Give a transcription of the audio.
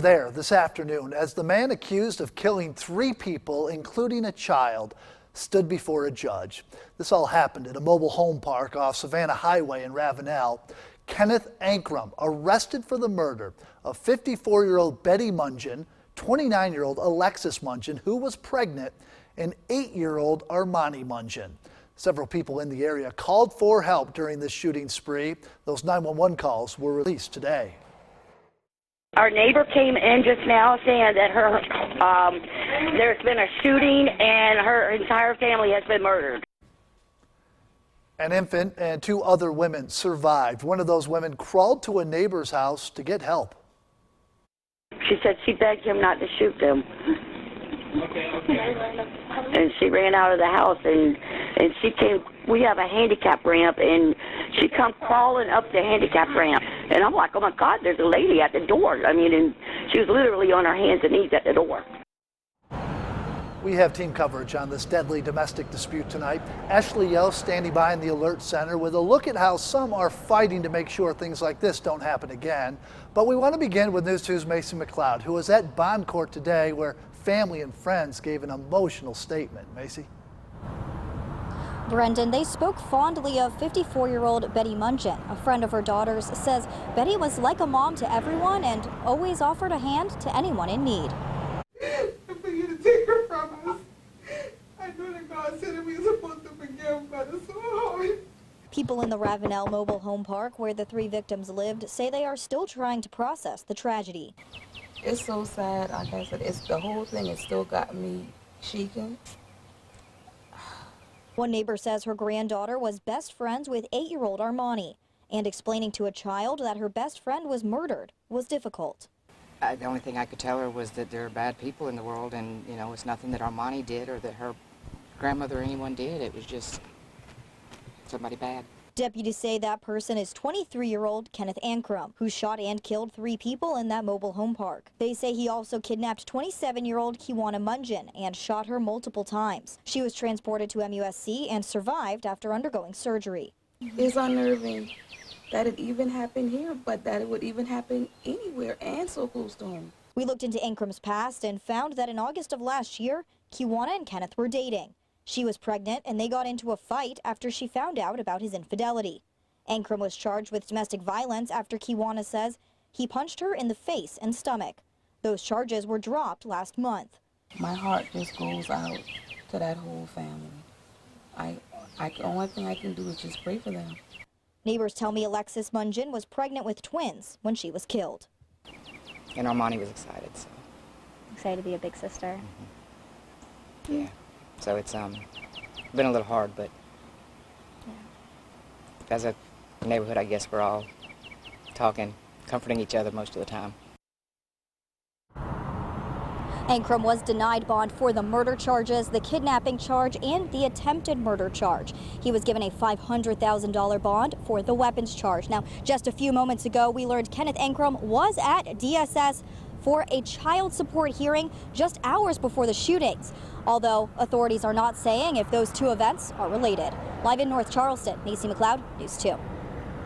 there this afternoon as the man accused of killing 3 people, including a child, stood before a judge. This all happened at a mobile home park off Savannah Highway in Ravenel. Kenneth Ankrum arrested for the murder of 54-year-old Betty Mungin, 29-year-old Alexis Mungin, who was pregnant, and 8-year-old Armani Mungin. Several people in the area called for help during this shooting spree. Those 911 calls were released today. Our neighbor came in just now saying that there's been a shooting and her entire family has been murdered. An infant and 2 other women survived. One of those women crawled to a neighbor's house to get help. She said she begged him not to shoot them. And she ran out of the house and she came. We have a handicap ramp and she come crawling up the handicap ramp. And I'm like, oh my God, there's a lady at the door. I mean, and she was literally on her hands and knees at the door. We have team coverage on this deadly domestic dispute tonight. Ashley Yost standing by in the alert center with a look at how some are fighting to make sure things like this don't happen again. But we want to begin with News 2's Macy McLeod, who was at bond court today where family and friends gave an emotional statement. Macy? Brendan, they spoke fondly of 54-year-old Betty Mungin. A friend of her daughter's says Betty was like a mom to everyone and always offered a hand to anyone in need. For you to take her from us, I know that God said that we were supposed to forgive, but it's so hard. People in the Ravenel mobile home park where the 3 victims lived say they are still trying to process the tragedy. It's so sad. Like I said, the whole thing has still got me shaking. One neighbor says her granddaughter was best friends with 8-year-old Armani, and explaining to a child that her best friend was murdered was difficult. The only thing I could tell her was that there are bad people in the world, and you know, it's nothing that Armani did or that her grandmother or anyone did. It was just somebody bad. Deputies say that person is 23-year-old Kenneth Ankrum, who shot and killed 3 people in that mobile home park. They say he also kidnapped 27-year-old Kiwana Mungin and shot her multiple times. She was transported to MUSC and survived after undergoing surgery. It's unnerving that it even happened here, but that it would even happen anywhere and so close to home. We looked into Ankrum's past and found that in August of last year, Kiwana and Kenneth were dating. She was pregnant and they got into a fight after she found out about his infidelity. Ankrum was charged with domestic violence after Kiwana says he punched her in the face and stomach. Those charges were dropped last month. My heart just goes out to that whole family. The only thing I can do is just pray for them. Neighbors tell me Alexis Mungin was pregnant with twins when she was killed. And Armani was excited. So. Excited to be a big sister. Mm-hmm. Yeah. So it's been a little hard, but as a neighborhood, I guess we're all talking, comforting each other most of the time. Ankrum was denied bond for the murder charges, the kidnapping charge, and the attempted murder charge. He was given a $500,000 bond for the weapons charge. Now, just a few moments ago, we learned Kenneth Ankrum was at DSS for a child support hearing just hours before the shootings, although authorities are not saying if those 2 events are related. Live in North Charleston, Macy McLeod, News 2.